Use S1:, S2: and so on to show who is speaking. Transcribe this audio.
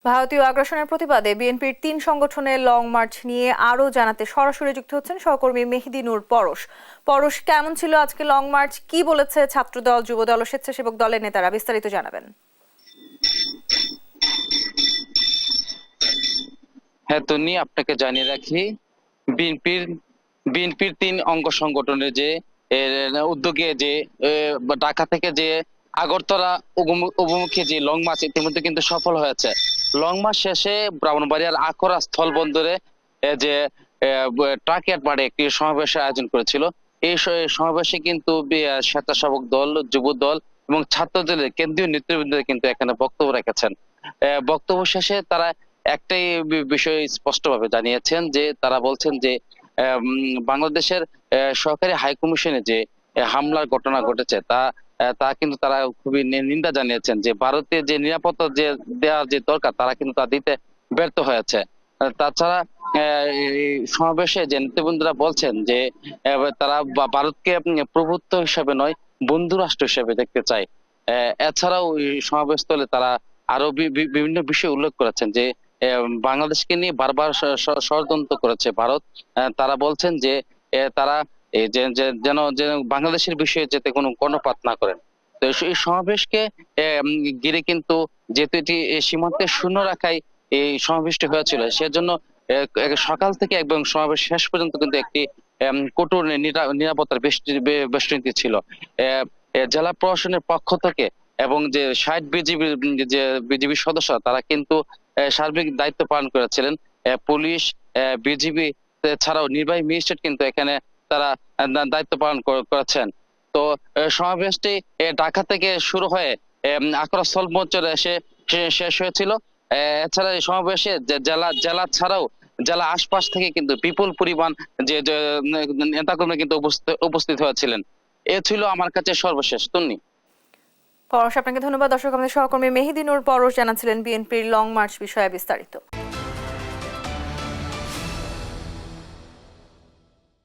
S1: ভারতীয় আগ্রাসনের প্রতিবাদে বিএনপির ৩ সংগঠনের লং মার্চ নিয়ে আরো জানাতে সরাসরি যুক্ত হচ্ছেন সহকর্মী মেহেদী নূর পরশ। পরশ, কেমন ছিল আজকে লং মার্চ? কি বলেছে ছাত্রদল, যুবদল ও স্বেচ্ছাসেবক দলের নেতারা? বিস্তারিত জানাবেন।
S2: হ্যাঁ তন্নি, আপনাকে জানিয়ে রাখি, বিএনপির বিএনপির ৩ অঙ্গ সংগঠনের যে উদ্যোগে যে ঢাকা থেকে যে আগরতলা অভিমুখে যে লং মার্চ ইতিমধ্যে কিন্তু সফল হয়েছে। লং মার্চ শেষে ব্রাহ্মণবাড়িয়ার আখড়া স্থলবন্দরে যে ট্রাক ইয়ার্ডে একটি সমাবেশের আয়োজন করেছিল। এই সমাবেশে কিন্তু স্বেচ্ছাসেবক দল, যুব দল এবং ছাত্র দলের কেন্দ্রীয় নেতৃবৃন্দ কিন্তু এখানে বক্তব্য রেখেছেন। বক্তব্য শেষে তারা একটাই বিষয় স্পষ্টভাবে জানিয়েছেন যে তারা বলছেন যে বাংলাদেশের সরকারি হাই কমিশনে যে হামলার ঘটনা ঘটেছে তা তা কিন্তু তারা খুবই নিন্দা জানিয়েছেন যে ভারতের যে নিরাপত্তা যে দেওয়ার যে দরকার তারা কিন্তু তা দিতে ব্যর্থ হয়েছে। তাছাড়া এই সমাবেশে যে নেতৃবৃন্দরা বলছেন যে তারা ভারতকে প্রভুত্ব হিসেবে নয়, বন্ধু রাষ্ট্র হিসেবে দেখতে চায়। এছাড়াও এই সমাবেশস্থলে তারা আরো বিভিন্ন বিষয় উল্লেখ করেছেন যে বাংলাদেশকে নিয়ে বারবার ষড়যন্ত্র করেছে ভারত। তারা বলছেন যে তারা যেন বাংলাদেশের বিষয়ে যাতে কোনো কর্ণপাত না করেন। তো এই সমাবেশকে ঘিরে কিন্তু যেহেতু এটি সীমান্তে শূন্য রাখাই এই সমাবেশটি হয়েছিল, সেজন্য সকাল থেকে এবং সমাবেশ শেষ পর্যন্ত কিন্তু একটি কঠোর নিরাপত্তার বেষ্টনী ছিল। জেলা প্রশাসনের পক্ষ থেকে এবং যে ৬০ বিজিবি সদস্য তারা কিন্তু সার্বিক দায়িত্ব পালন করেছিলেন। পুলিশ, বিজিবি ছাড়াও নির্বাহী ম্যাজিস্ট্রেট কিন্তু এখানে তারা দায়িত্ব পালন করেছেন। তো সমাবেশটি ঢাকা থেকে শুরু হয়ে আখড়া স্থলবন্দরে এসে শেষ হয়েছিল। এছাড়া এই সমাবেশে জেলা ছাড়াও জেলা আশপাশ থেকে কিন্তু বিপুল পরিমাণ যে নেতাকর্মী কিন্তু উপস্থিত হয়েছিলেন। এ ছিল আমার কাছে সর্বশেষ। তন্নি।
S1: পরশ, আপনাকে ধন্যবাদ। দর্শক, আমাদের সহকর্মী মেহেদী নূর পরশ জানাচ্ছিলেন বিএনপির লং মার্চ বিষয়ে বিস্তারিত।